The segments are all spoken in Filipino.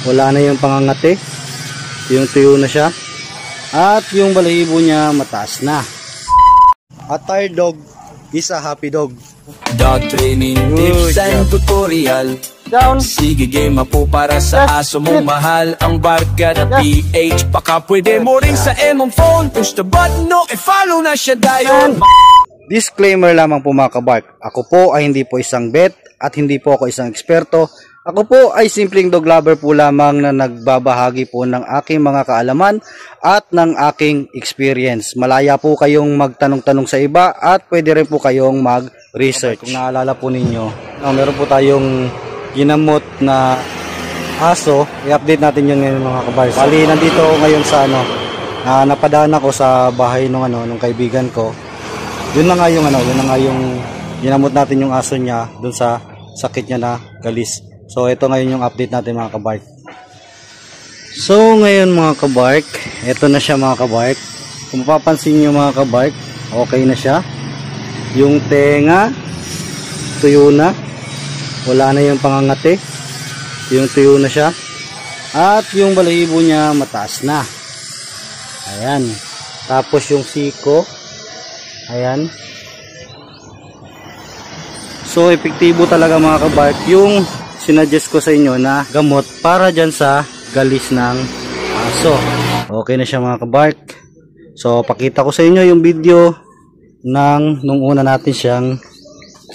wala na yung pangangati, yung tuyo na siya, at yung balahibo niya mataas na. A tired dog is a happy dog. Dog training tips and tutorial. Down. Sige game po para sa aso mong mahal. Ang barka na PH, baka pwede mo rin sa mong phone. Push the button, no, follow na siya dayon. Disclaimer lamang po mga kabark, ako po ay hindi po isang vet at hindi po ako isang eksperto. Ako po ay simpleng dog lover po lamang na nagbabahagi po ng aking mga kaalaman at ng aking experience. Malaya po kayong magtanong-tanong sa iba at pwede rin po kayong mag-research. Kung naalala po ninyo, meron po tayong ginamot na aso. I-update natin yun ngayon mga kabark. Bali, nandito ako ngayon sa napadaan ako sa bahay ng kaibigan ko. Yun na nga yung ginamot natin yung aso niya dun sa sakit niya na galis. So ito ngayon yung update natin mga kabark. So ngayon mga kabark, ito na siya mga kabark. Kung mapapansin nyo mga kabark, okay na siya. Yung tenga tuyo na, wala na yung pangangati, yung tuyo na siya, at yung balahibo niya mataas na. Ayan. Tapos yung siko, ayan. So epektibo talaga mga kabark yung sinuggest ko sa inyo na gamot para dyan sa galis ng aso. Okay na siya mga kabark. So pakita ko sa inyo yung video nung una natin siyang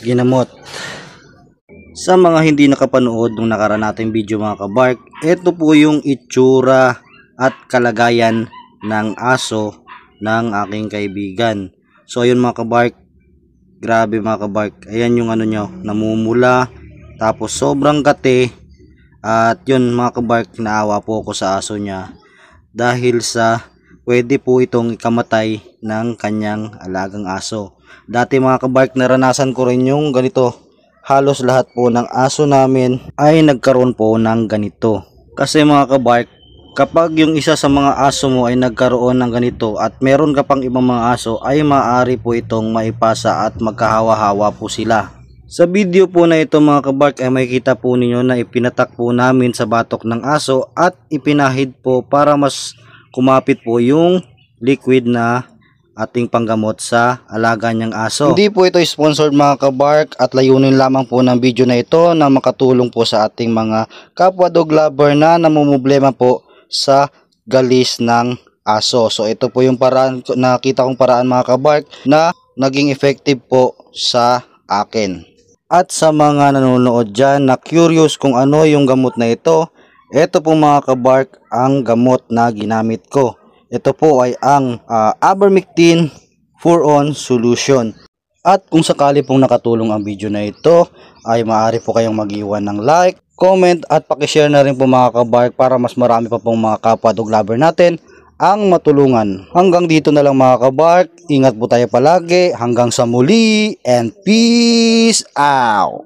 ginamot. Sa mga hindi nakapanood nung nakaraan nating video mga kabark, ito po yung itsura at kalagayan ng aso ng aking kaibigan. So ayun mga kabark, grabe mga kabark, ayan yung namumula, tapos sobrang kate. At yun mga kabark, naawa po ako sa aso niya dahil sa pwede po itong ikamatay ng kanyang alagang aso. Dati mga kabark, naranasan ko rin yung ganito. Halos lahat po ng aso namin ay nagkaroon po ng ganito. Kasi mga kabark, kapag yung isa sa mga aso mo ay nagkaroon ng ganito at meron ka pang ibang mga aso, ay maaari po itong maipasa at magkahawa-hawa po sila. Sa video po na ito mga kabark ay makikita po ninyo na ipinatak po namin sa batok ng aso at ipinahid po para mas kumapit po yung liquid na ating panggamot sa alaga niyang aso. Hindi po ito sponsored mga kabark at layunin lamang po ng video na ito na makatulong po sa ating mga kapwa dog lover na namumblema po sa galis ng aso. So ito po yung paraan, nakita kong paraan mga kabark na naging effective po sa akin. At sa mga nanonood dyan na curious kung ano yung gamot na ito po mga kabark ang gamot na ginamit ko. Ito po ay ang Ivermectin 4-on solution. At kung sakali pong nakatulong ang video na ito, ay maaari po kayong mag-iwan ng like, comment at pakishare na rin po mga kabark para mas marami pa pong mga kapwa dog lover natin ang matulungan. Hanggang dito na lang mga kabark, ingat po tayo palagi, hanggang sa muli, and peace out!